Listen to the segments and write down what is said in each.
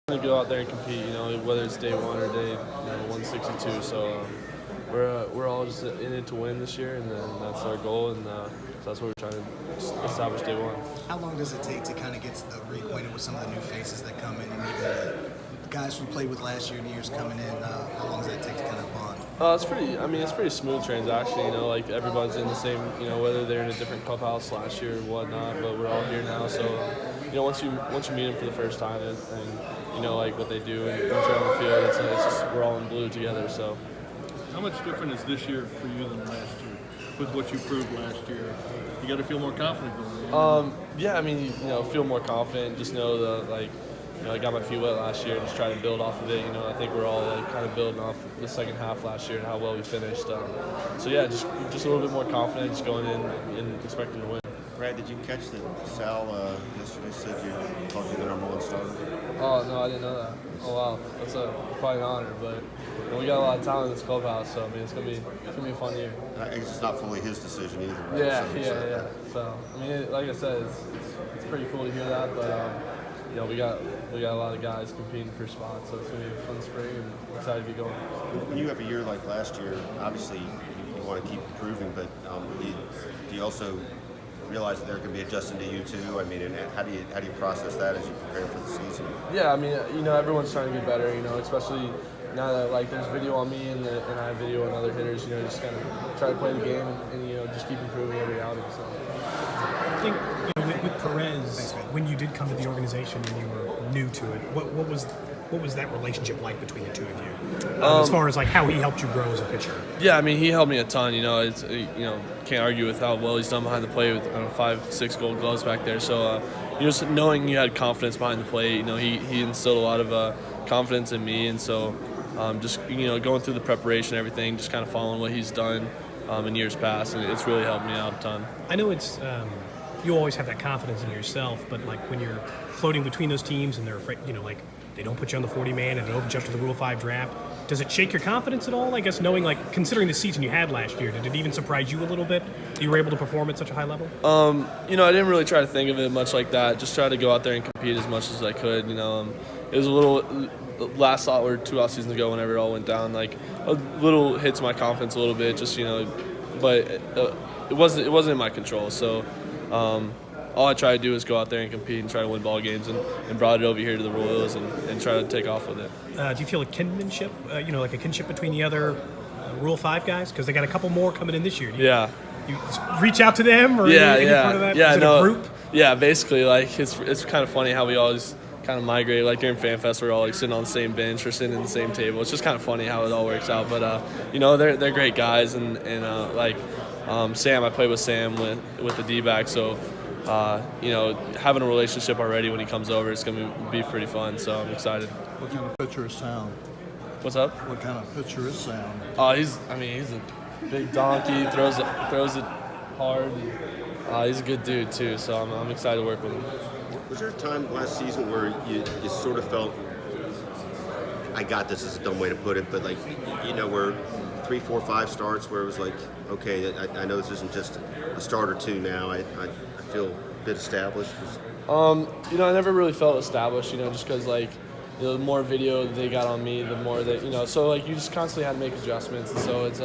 To go out there and compete, whether it's day one or day 162. So we're all just in it to win this year, and then that's our goal, and so that's what we're trying to establish day one. How long does it take to kind of get reacquainted with some of the new faces that come in, and even the guys we played with last year and years coming in? How long does that take to kind of bond? It's pretty smooth transaction. Like everybody's in the same, whether they're in a different clubhouse last year or whatnot, but we're all here now. So once you meet them for the first time and like what they do and once you're on the field, it's just we're all in blue together. So how much different is this year for you than last year with what you proved last year? You got to feel more confident going in. Feel more confident. Just know that I got my feet wet last year and just try to build off of it. I think we're all kind of building off the second half last year and how well we finished. Just a little bit more confident, just going in and expecting to win. Brad, did you catch that Sal yesterday said you called you the number one starter? Oh, no, I didn't know that. Oh, wow. That's probably an honor, but we got a lot of talent in this clubhouse, so, it's going to be a fun year. I guess it's not fully his decision either, right? Yeah. So, like I said, it's pretty cool to hear that, but, we got a lot of guys competing for spots, so it's going to be a fun spring, and I'm excited to be going. When you have a year like last year, obviously you want to keep improving, but do you also realize that there can be adjusting to you too? And how do you process that as you prepare for the season? Yeah, everyone's trying to get better, especially now that there's video on me and I have video on other hitters, just kind of try to play the game and just keep improving every outing. So I think with Perez, when you did come to the organization and you were new to it, what was that relationship like between the two of you? As far as how he helped you grow as a pitcher? Yeah, he helped me a ton. It's can't argue with how well he's done behind the plate with 5-6 Gold Gloves back there. So just knowing you had confidence behind the plate, he instilled a lot of confidence in me, and so just going through the preparation, everything, just kind of following what he's done in years past, and it's really helped me out a ton. I know it's you always have that confidence in yourself, but when you're floating between those teams and they're afraid, they don't put you on the 40-man and it opens you up to the Rule 5 draft. Does it shake your confidence at all? I guess knowing, considering the season you had last year, did it even surprise you a little bit? You were able to perform at such a high level? I didn't really try to think of it much like that. Just try to go out there and compete as much as I could. It was a little last thought or 2 off seasons ago whenever it all went down. A little hits my confidence a little bit. Just but it wasn't in my control. So. All I try to do is go out there and compete and try to win ball games, and brought it over here to the Royals and try to take off with it. Do you feel a kinship, like a kinship between the other Rule 5 guys? Because they got a couple more coming in this year. You reach out to them, or any part of that? Yeah, Is it a group? Yeah, basically, it's kind of funny how we always kind of migrate. During Fan Fest, we're all sitting on the same bench or sitting in the same table. It's just kind of funny how it all works out. But they're great guys, and Sam, I played with Sam with the D-back, so having a relationship already when he comes over, it's going to be pretty fun. So I'm excited. What kind of pitcher is Sam? What's up? What kind of pitcher is Sam? He's a big donkey. Throws it hard. He's a good dude too. So I'm excited to work with him. Was there a time last season where you sort of felt, I got this is a dumb way to put it, but where 3, 4, 5 starts where it was okay, I know this isn't just a start or two now. I feel a bit established. I never really felt established. Just because the more video they got on me, the more that so you just constantly had to make adjustments, and so it's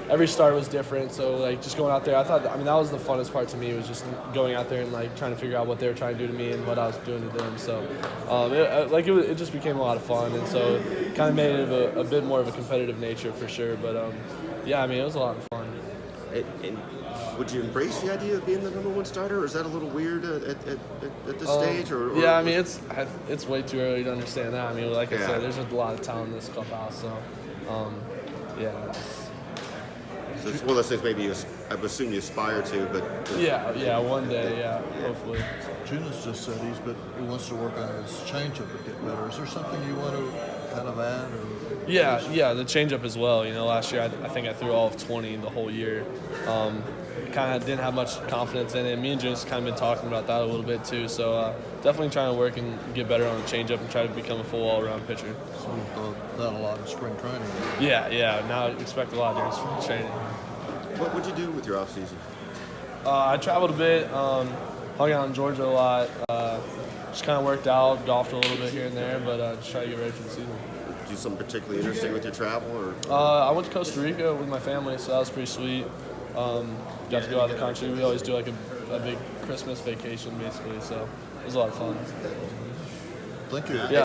every start was different. So just going out there, I thought that was the funnest part to me, was just going out there and trying to figure out what they were trying to do to me and what I was doing to them. So it just became a lot of fun, and so kind of made it a bit more of a competitive nature for sure. But it was a lot of fun. And would you embrace the idea of being the number one starter, or is that a little weird at this stage? Or yeah, it's way too early to understand that. I said, there's a lot of talent in this clubhouse, so yeah. So it's one of those things maybe I would assume you aspire to, but yeah, one day, hopefully. Junis just said he wants to work on his changeup to get better. Is there something you want to kind of add? Or yeah, the changeup as well. Last year I think I threw all of 20 the whole year. Kind of didn't have much confidence in it. Me and Junis kind of been talking about that a little bit too. So definitely trying to work and get better on the changeup and try to become a full all-around pitcher. So you've done a lot in spring training. Yeah. Now I expect a lot during spring training. What would you do with your off season? I traveled a bit. Hung out in Georgia a lot. just kind of worked out, golfed a little bit here and there, but just try to get ready for the season. Do something particularly interesting with your travel, or I went to Costa Rica with my family, so that was pretty sweet. Got to go out of the country. We always do like a big Christmas vacation, basically, so it was a lot of fun. Thank you. Yeah.